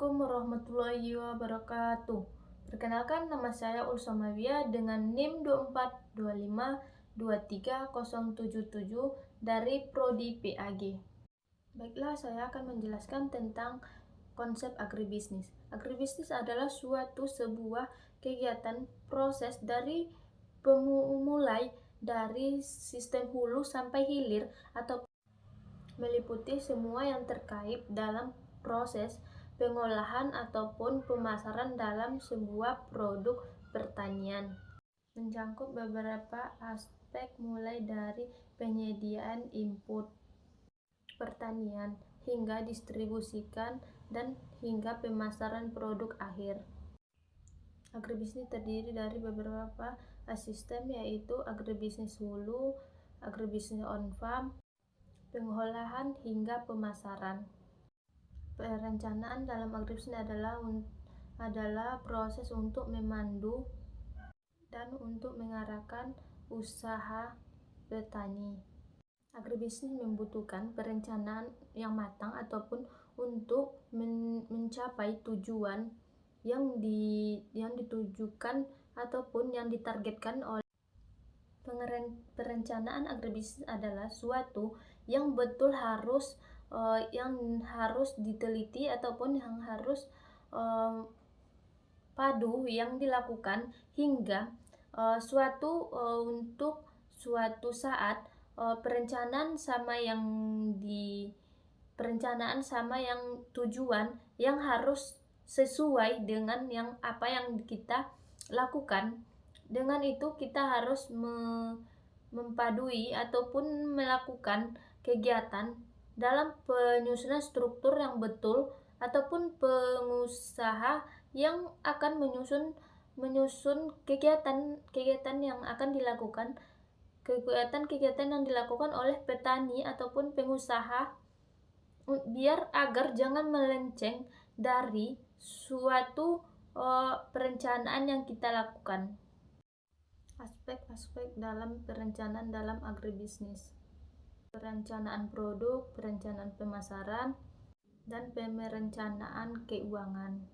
Assalamualaikum warahmatullahi wabarakatuh. Perkenalkan, nama saya Ulsa Mawia dengan NIM 2425230077 dari Prodi PAG. Baiklah, saya akan menjelaskan tentang konsep agribisnis. Agribisnis adalah sebuah kegiatan proses dari mulai dari sistem hulu sampai hilir atau meliputi semua yang terkait dalam proses pengolahan ataupun pemasaran dalam sebuah produk pertanian. Mencakup beberapa aspek mulai dari penyediaan input pertanian hingga distribusikan dan hingga pemasaran produk akhir. Agribisnis terdiri dari beberapa sistem, yaitu agribisnis hulu, agribisnis on farm, pengolahan hingga pemasaran. Perencanaan dalam agribisnis adalah proses untuk memandu dan untuk mengarahkan usaha petani. Agribisnis membutuhkan perencanaan yang matang ataupun untuk mencapai tujuan yang ditujukan ataupun yang ditargetkan oleh perencanaan. Agribisnis adalah suatu yang betul harus diteliti ataupun yang harus padu yang dilakukan hingga untuk suatu saat perencanaan sama yang tujuan yang harus sesuai dengan apa yang kita lakukan. Dengan itu kita harus mempadui ataupun melakukan kegiatan dalam penyusunan struktur yang betul ataupun pengusaha yang akan menyusun kegiatan yang akan dilakukan, kegiatan yang dilakukan oleh petani ataupun pengusaha, biar agar jangan melenceng dari suatu perencanaan yang kita lakukan. Aspek-aspek dalam perencanaan dalam agribisnis: perencanaan produk, perencanaan pemasaran, dan perencanaan keuangan.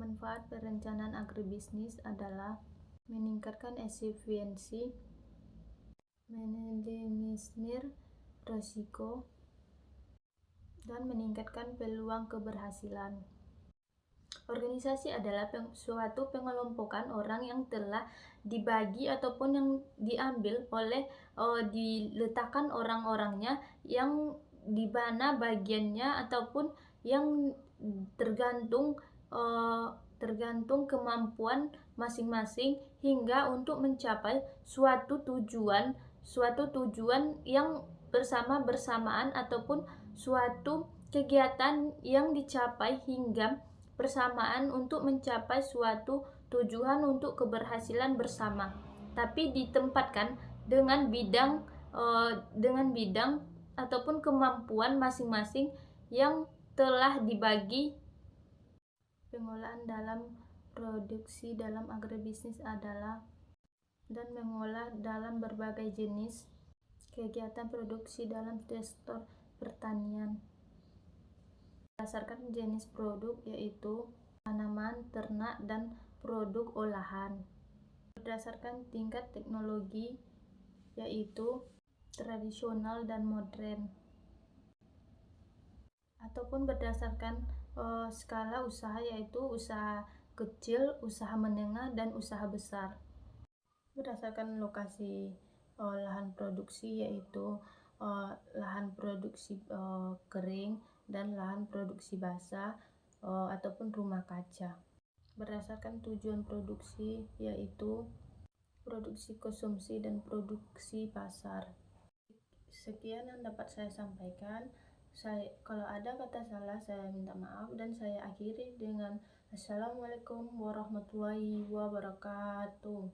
Manfaat perencanaan agribisnis adalah meningkatkan efisiensi, meminimalisir risiko, dan meningkatkan peluang keberhasilan. Organisasi adalah suatu pengelompokan orang yang telah dibagi ataupun yang diambil oleh diletakkan orang-orangnya yang di mana bagiannya ataupun yang tergantung kemampuan masing-masing hingga untuk mencapai suatu tujuan yang bersamaan ataupun suatu kegiatan yang dicapai hingga bersamaan untuk mencapai suatu tujuan untuk keberhasilan bersama, tapi ditempatkan dengan bidang ataupun kemampuan masing-masing yang telah dibagi. Pengolahan dalam produksi dalam agribisnis adalah dan mengolah dalam berbagai jenis kegiatan produksi dalam sektor pertanian berdasarkan jenis produk, yaitu tanaman, ternak, dan produk olahan. Berdasarkan tingkat teknologi, yaitu tradisional dan modern, ataupun berdasarkan skala usaha, yaitu usaha kecil, usaha menengah, dan usaha besar. Berdasarkan lokasi lahan produksi, yaitu lahan produksi kering dan lahan produksi basah ataupun rumah kaca. Berdasarkan tujuan produksi, yaitu produksi konsumsi dan produksi pasar. Sekian yang dapat saya sampaikan. Kalau ada kata salah, saya minta maaf, dan saya akhiri dengan Assalamualaikum warahmatullahi wabarakatuh.